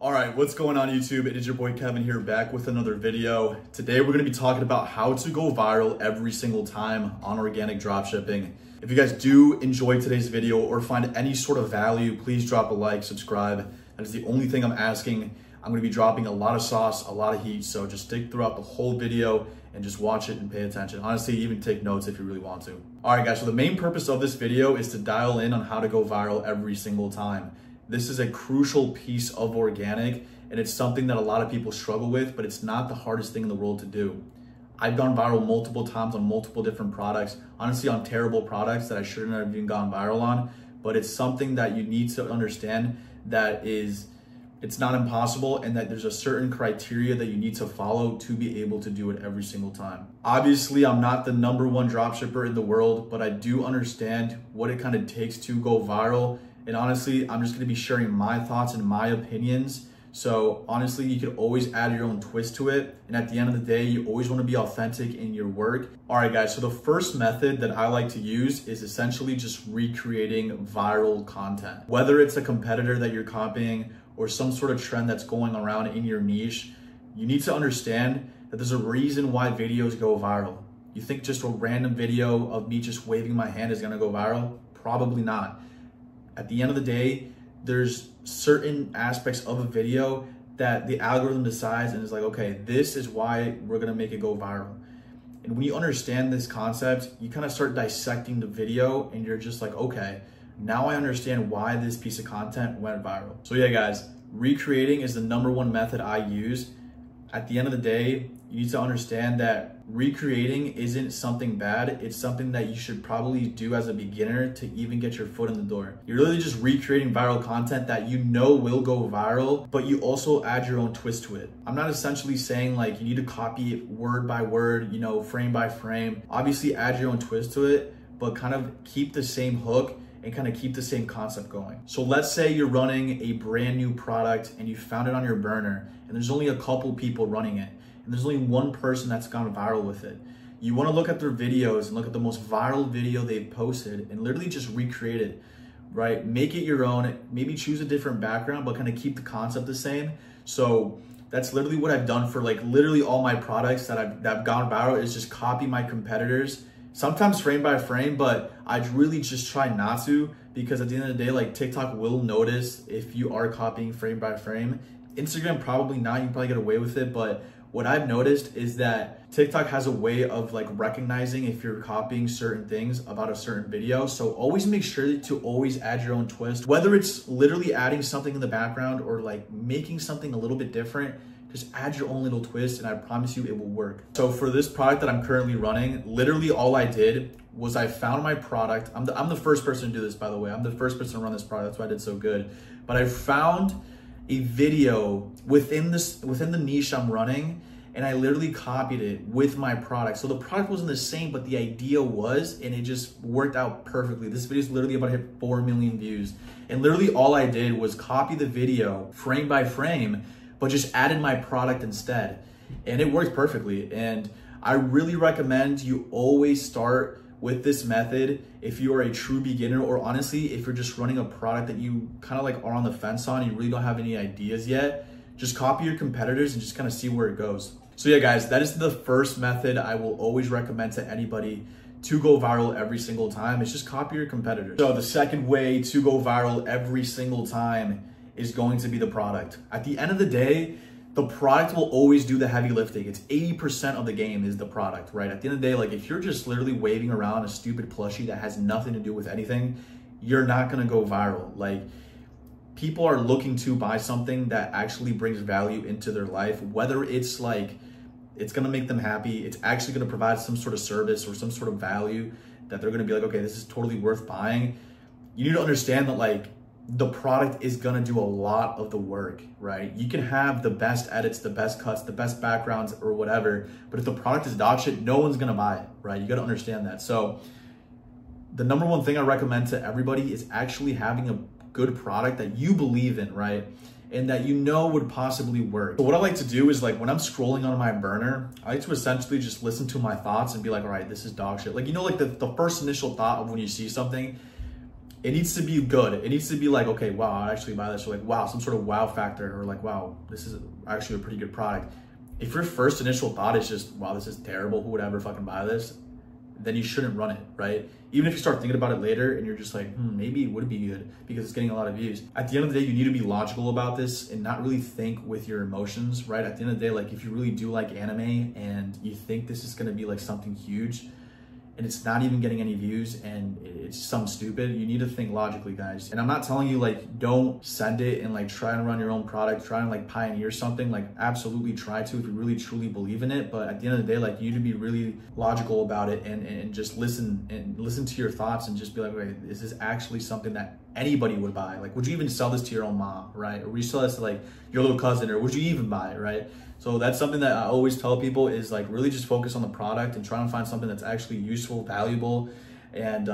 All right, what's going on YouTube? It is your boy Kevin here, back with another video. Today we're gonna be talking about how to go viral every single time on organic dropshipping. If you guys do enjoy today's video or find any sort of value, please drop a like, subscribe. That is the only thing I'm asking. I'm gonna be dropping a lot of sauce, a lot of heat, so just stick throughout the whole video and just watch it and pay attention. Honestly, even take notes if you really want to. All right guys, so the main purpose of this video is to dial in on how to go viral every single time. This is a crucial piece of organic, and it's something that a lot of people struggle with, but it's not the hardest thing in the world to do. I've gone viral multiple times on multiple different products, honestly on terrible products that I shouldn't have even gone viral on, but it's something that you need to understand that it's not impossible, and that there's a certain criteria that you need to follow to be able to do it every single time. Obviously, I'm not the #1 dropshipper in the world, but I do understand what it kind of takes to go viral. And honestly, I'm just gonna be sharing my thoughts and my opinions. So honestly, you could always add your own twist to it. And at the end of the day, you always wanna be authentic in your work. All right guys, so the first method that I like to use is essentially just recreating viral content. Whether it's a competitor that you're copying or some sort of trend that's going around in your niche, you need to understand that there's a reason why videos go viral. You think just a random video of me just waving my hand is gonna go viral? Probably not. At the end of the day, there's certain aspects of a video that the algorithm decides and is like, okay, this is why we're gonna make it go viral. And when you understand this concept, you kind of start dissecting the video and you're just like, okay, now I understand why this piece of content went viral. So yeah, guys, recreating is the #1 method I use. At the end of the day, you need to understand that recreating isn't something bad. It's something that you should probably do as a beginner to even get your foot in the door. You're really just recreating viral content that you know will go viral, but you also add your own twist to it. I'm not essentially saying like you need to copy it word by word, you know, frame by frame. Obviously add your own twist to it, but kind of keep the same hook and kind of keep the same concept going. So let's say you're running a brand new product and you found it on your burner and there's only a couple people running it and there's only one person that's gone viral with it. You want to look at their videos and look at the most viral video they've posted and literally just recreate it, right? Make it your own, maybe choose a different background, but kind of keep the concept the same. So that's literally what I've done for like literally all my products that have gone viral, is just copy my competitors. Sometimes frame by frame, but I really just try not to, because at the end of the day, like TikTok will notice if you are copying frame by frame. Instagram, probably not, you can probably get away with it, but what I've noticed is that TikTok has a way of like recognizing if you're copying certain things about a certain video. So always make sure to always add your own twist, whether it's literally adding something in the background or like making something a little bit different. Just add your own little twist and I promise you it will work. So for this product that I'm currently running, literally all I did was I found my product. I'm the first person to do this, by the way. I'm the first person to run this product. That's why I did so good. But I found a video within the niche I'm running, and I literally copied it with my product. So the product wasn't the same, but the idea was, and it just worked out perfectly. This video is literally about to hit 4 million views. And literally all I did was copy the video frame by frame, but just added my product instead. And it worked perfectly. And I really recommend you always start with this method if you are a true beginner, or honestly, if you're just running a product that you kind of like are on the fence on, you really don't have any ideas yet, just copy your competitors and just kind of see where it goes. So yeah, guys, that is the first method I will always recommend to anybody to go viral every single time. It's just copy your competitors. So the second way to go viral every single time is going to be the product. At the end of the day, the product will always do the heavy lifting. It's 80% of the game is the product, right? At the end of the day, like if you're just literally waving around a stupid plushie that has nothing to do with anything, you're not gonna go viral. Like people are looking to buy something that actually brings value into their life, whether it's like, it's gonna make them happy, it's actually gonna provide some sort of service or some sort of value that they're gonna be like, okay, this is totally worth buying. You need to understand that like, the product is gonna do a lot of the work, right? You can have the best edits, the best cuts, the best backgrounds or whatever, but if the product is dog shit, no one's gonna buy it, right? You gotta understand that. So the #1 thing I recommend to everybody is actually having a good product that you believe in, right? And that you know would possibly work. So what I like to do is like when I'm scrolling on my burner, I like to essentially just listen to my thoughts and be like, all right, this is dog shit. Like, you know, like the first initial thought of when you see something, it needs to be good. It needs to be like, okay, wow, I'd actually buy this, or like, wow, some sort of wow factor, or like, wow, this is actually a pretty good product. If your first initial thought is just, wow, this is terrible, who would ever fucking buy this? Then you shouldn't run it, right? Even if you start thinking about it later and you're just like, maybe it would be good because it's getting a lot of views. At the end of the day, you need to be logical about this and not really think with your emotions, right? At the end of the day, like if you really do like anime and you think this is gonna be like something huge and it's not even getting any views and it's something stupid, you need to think logically, guys. And I'm not telling you like, don't send it and like try and run your own product, try and like pioneer something, like absolutely try to if you really truly believe in it. But at the end of the day, like you need to be really logical about it and just listen to your thoughts and just be like, wait, is this actually something that anybody would buy? Like, would you even sell this to your own mom, right? Or would you sell this to like your little cousin, or would you even buy it, right? So that's something that I always tell people is like really just focus on the product and try and find something that's actually useful, valuable, and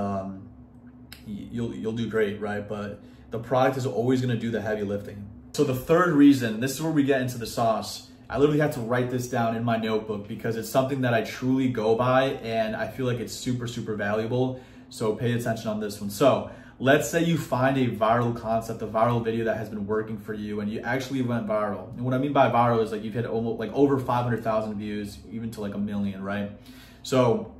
you'll do great, right? But the product is always gonna do the heavy lifting. So the third reason, this is where we get into the sauce. I literally had to write this down in my notebook because it's something that I truly go by and I feel like it's super, super valuable. So pay attention on this one. So let's say you find a viral concept, a viral video that has been working for you and you actually went viral. And what I mean by viral is like you've hit almost like over 500,000 views, even to like 1 million, right? So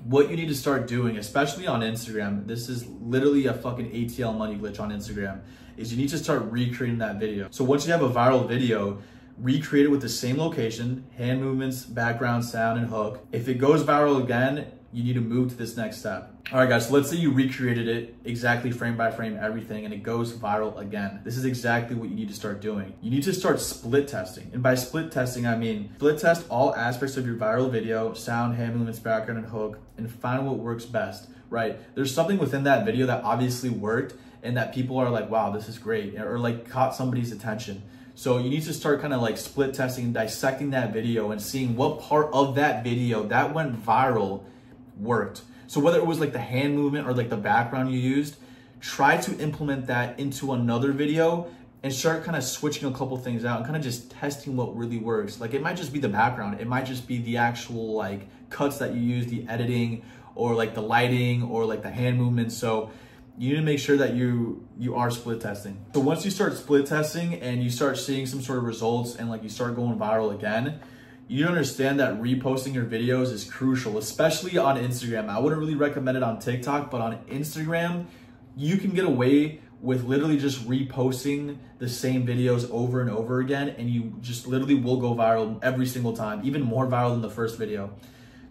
what you need to start doing, especially on Instagram, this is literally a fucking ATL money glitch on Instagram, is you need to start recreating that video. So once you have a viral video, recreate it with the same location, hand movements, background, sound, and hook. If it goes viral again, you need to move to this next step. All right, guys, so let's say you recreated it exactly frame by frame, everything, and it goes viral again. This is exactly what you need to start doing. You need to start split testing. And by split testing, I mean split test all aspects of your viral video, sound, hand movements, background, and hook, and find what works best, right? There's something within that video that obviously worked and that people are like, wow, this is great, or like caught somebody's attention. So you need to start kind of like split testing and dissecting that video and seeing what part of that video that went viral worked. So whether it was like the hand movement or like the background you used, try to implement that into another video and start kind of switching a couple things out and kind of just testing what really works. Like it might just be the background. It might just be the actual like cuts that you use, the editing, or like the lighting, or like the hand movements. So you need to make sure that you are split testing. So once you start split testing and you start seeing some sort of results and like you start going viral again, you need to understand that reposting your videos is crucial, especially on Instagram. I wouldn't really recommend it on TikTok, but on Instagram, you can get away with literally just reposting the same videos over and over again, and you just literally will go viral every single time, even more viral than the first video.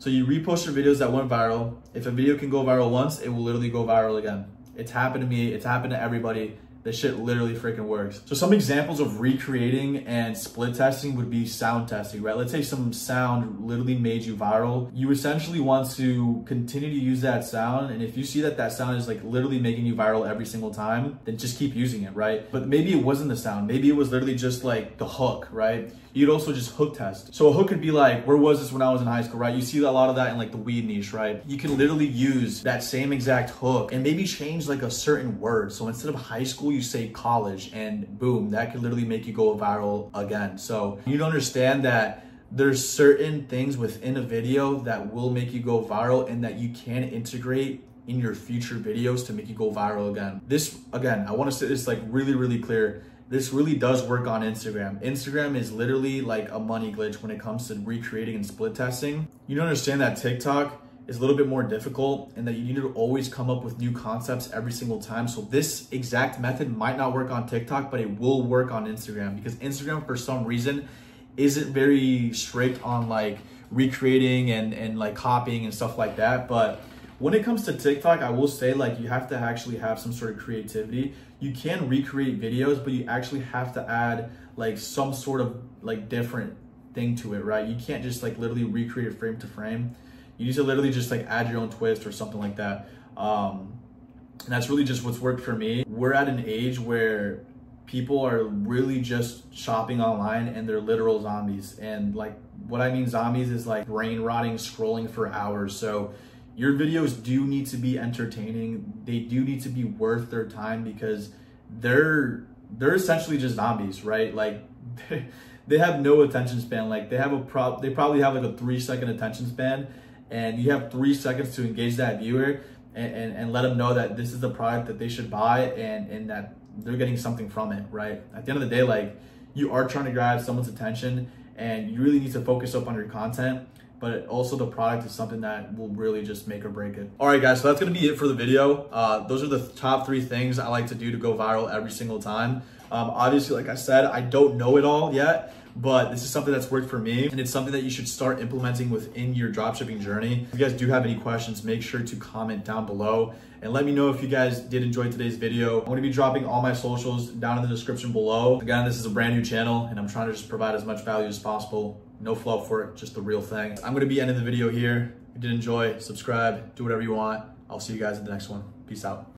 So you repost your videos that went viral. If a video can go viral once, it will literally go viral again. It's happened to me, it's happened to everybody. This shit literally freaking works. So some examples of recreating and split testing would be sound testing, right? Let's say some sound literally made you viral. You essentially want to continue to use that sound. And if you see that that sound is like literally making you viral every single time, then just keep using it, right? But maybe it wasn't the sound. Maybe it was literally just like the hook, right? You'd also just hook test. So a hook could be like, where was this when I was in high school, right? You see a lot of that in like the weed niche, right? You can literally use that same exact hook and maybe change like a certain word. So instead of high school, you say college, and boom, that could literally make you go viral again. So you need to understand that there's certain things within a video that will make you go viral and that you can integrate in your future videos to make you go viral again. This, again, I want to say this like really, really clear. This really does work on Instagram. Instagram is literally like a money glitch when it comes to recreating and split testing. You need to understand that TikTok is a little bit more difficult and that you need to always come up with new concepts every single time. So this exact method might not work on TikTok, but it will work on Instagram, because Instagram for some reason isn't very strict on like recreating and like copying and stuff like that. But when it comes to TikTok, I will say like you have to actually have some sort of creativity. You can recreate videos, but you actually have to add like some sort of like different thing to it, right? You can't just like literally recreate it frame to frame. You need to literally just like add your own twist or something like that. And that's really just what's worked for me. We're at an age where people are really just shopping online and they're literal zombies. And like what I mean zombies is like brain rotting, scrolling for hours. So your videos do need to be entertaining. They do need to be worth their time, because they're essentially just zombies, right? Like they have no attention span. Like they probably have like a 3-second attention span, and you have 3 seconds to engage that viewer. and let them know that this is the product that they should buy and that they're getting something from it, right? At the end of the day, like, you are trying to grab someone's attention and you really need to focus up on your content, but also the product is something that will really just make or break it. All right, guys, so that's gonna be it for the video. Those are the top 3 things I like to do to go viral every single time. Obviously, like I said, I don't know it all yet, but this is something that's worked for me, and it's something that you should start implementing within your dropshipping journey. If you guys do have any questions, make sure to comment down below and let me know if you guys did enjoy today's video. I'm gonna be dropping all my socials down in the description below. Again, this is a brand new channel and I'm trying to just provide as much value as possible. No fluff for it, just the real thing. I'm gonna be ending the video here. If you did enjoy, subscribe, do whatever you want. I'll see you guys in the next one. Peace out.